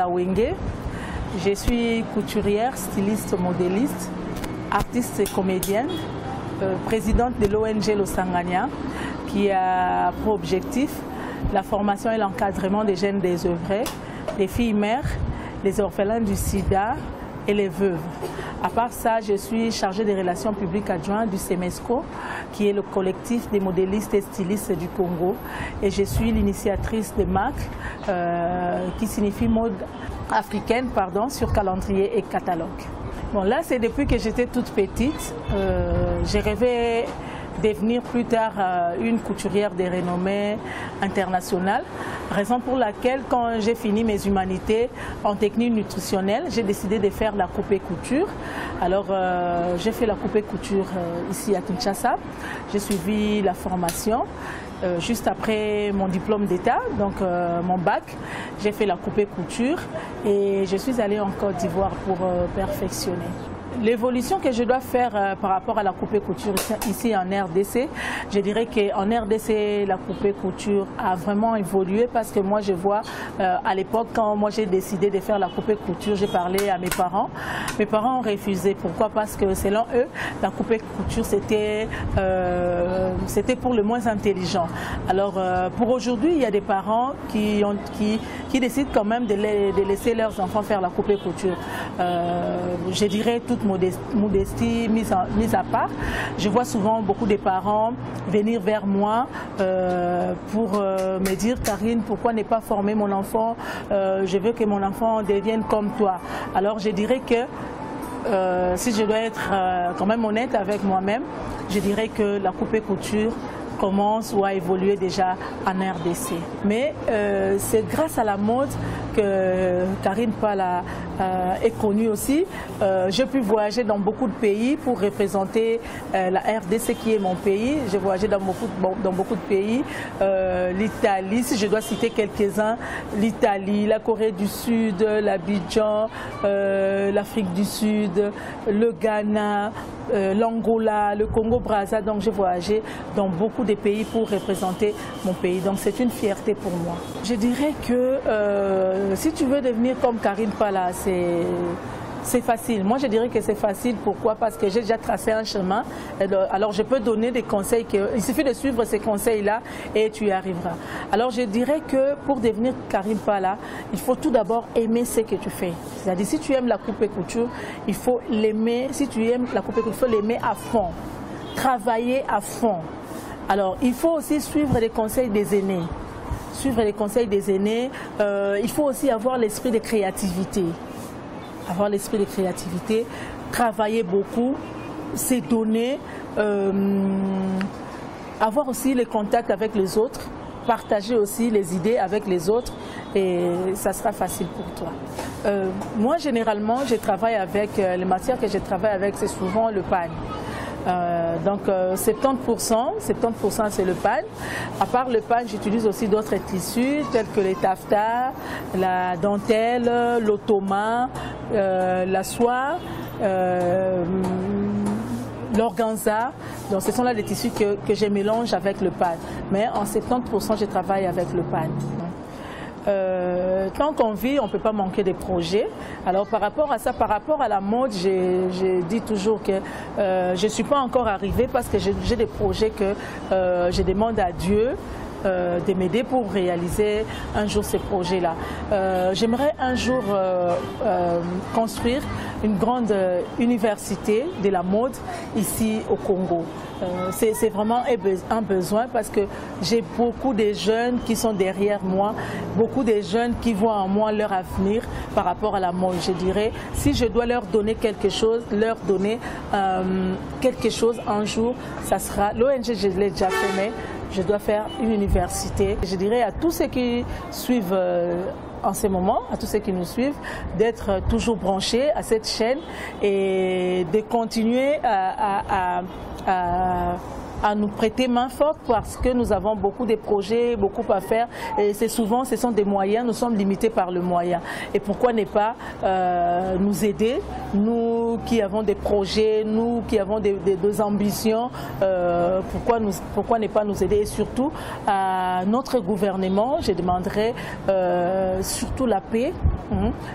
Wenge. Je suis couturière, styliste, modéliste, artiste et comédienne, présidente de l'ONG Losangania, qui a pour objectif la formation et l'encadrement des jeunes désœuvrés, des filles mères, les orphelins du sida et les veuves. À part ça, je suis chargée des relations publiques adjointes du CEMESCO, qui est le collectif des modélistes et stylistes du Congo. Et je suis l'initiatrice de MAC, qui signifie mode africaine, sur calendrier et catalogue. Bon, là, c'est depuis que j'étais toute petite. J'ai rêvé devenir plus tard une couturière de renommée internationale, raison pour laquelle quand j'ai fini mes humanités en technique nutritionnelle, j'ai décidé de faire la coupe et couture. Alors j'ai fait la coupe et couture ici à Kinshasa, j'ai suivi la formation. Juste après mon diplôme d'État, donc mon bac, j'ai fait la coupe et couture et je suis allée en Côte d'Ivoire pour perfectionner. L'évolution que je dois faire par rapport à la coupe et couture ici en RDC, je dirais qu'en RDC, la coupe et couture a vraiment évolué parce que moi je vois à l'époque quand moi j'ai décidé de faire la coupe et couture, j'ai parlé à mes parents. Mes parents ont refusé. Pourquoi? Parce que selon eux, la coupe et couture c'était pour le moins intelligent. Alors pour aujourd'hui, il y a des parents qui décident quand même de laisser leurs enfants faire la coupe et couture. Je dirais toute modestie mise à part. Je vois souvent beaucoup de parents venir vers moi pour me dire « Karine, pourquoi ne pas former mon enfant? Je veux que mon enfant devienne comme toi. » Alors je dirais que si je dois être quand même honnête avec moi-même, je dirais que la coupe et couture commence ou a évolué déjà en RDC. Mais c'est grâce à la mode que Karine Pala est connue aussi. J'ai pu voyager dans beaucoup de pays pour représenter la RDC qui est mon pays. J'ai voyagé dans beaucoup de pays. L'Italie, si je dois citer quelques-uns, l'Italie, la Corée du Sud, l'Abidjan, l'Afrique du Sud, le Ghana, l'Angola, le Congo-Brazza. Donc j'ai voyagé dans beaucoup de pays pour représenter mon pays. Donc c'est une fierté pour moi. Je dirais que si tu veux devenir comme Karine Pala, c'est facile. Moi, je dirais que c'est facile. Pourquoi? Parce que j'ai déjà tracé un chemin. Alors, je peux donner des conseils. Il suffit de suivre ces conseils-là et tu y arriveras. Alors, je dirais que pour devenir Karine Pala, il faut tout d'abord aimer ce que tu fais. C'est-à-dire, si tu aimes la coupe et couture, il faut l'aimer. Si tu aimes la coupe et couture, il faut l'aimer à fond. Travailler à fond. Alors, il faut aussi suivre les conseils des aînés. Suivre les conseils des aînés. Il faut aussi avoir l'esprit de créativité. Avoir l'esprit de créativité, travailler beaucoup, se donner, avoir aussi les contacts avec les autres, partager aussi les idées avec les autres et ça sera facile pour toi. Moi, généralement, je travaille avec, les matières que je travaille avec, c'est souvent le pagne. Donc 70% c'est le pagne. À part le pagne, j'utilise aussi d'autres tissus tels que les taffetas, la dentelle, l'ottoman, la soie, l'organza. Donc ce sont là les tissus que je mélange avec le pagne. Mais en 70% je travaille avec le pagne. Tant qu'on vit, on ne peut pas manquer des projets. Alors par rapport à ça, par rapport à la mode, j'ai dit toujours que je ne suis pas encore arrivée parce que j'ai des projets que je demande à Dieu de m'aider pour réaliser un jour ces projets-là. J'aimerais un jour construire une grande université de la mode ici au Congo. C'est vraiment un besoin parce que j'ai beaucoup de jeunes qui sont derrière moi, beaucoup de jeunes qui voient en moi leur avenir par rapport à la mode. Je dirais, si je dois leur donner quelque chose, un jour, ça sera, l'ONG je l'ai déjà fait, mais je dois faire une université. Je dirais à tous ceux qui suivent en ce moment, à tous ceux qui nous suivent, d'être toujours branchés à cette chaîne et de continuer à à nous prêter main forte parce que nous avons beaucoup de projets, beaucoup à faire et c'est souvent, ce sont des moyens, nous sommes limités par le moyen. Et pourquoi ne pas nous aider, nous qui avons des projets, nous qui avons des ambitions, pourquoi ne pas nous aider et surtout à notre gouvernement, je demanderais surtout la paix,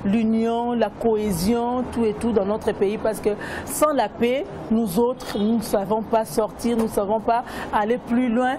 l'union, la cohésion, tout et tout dans notre pays parce que sans la paix, nous autres, nous ne savons pas sortir, nous ne savons pas aller plus loin.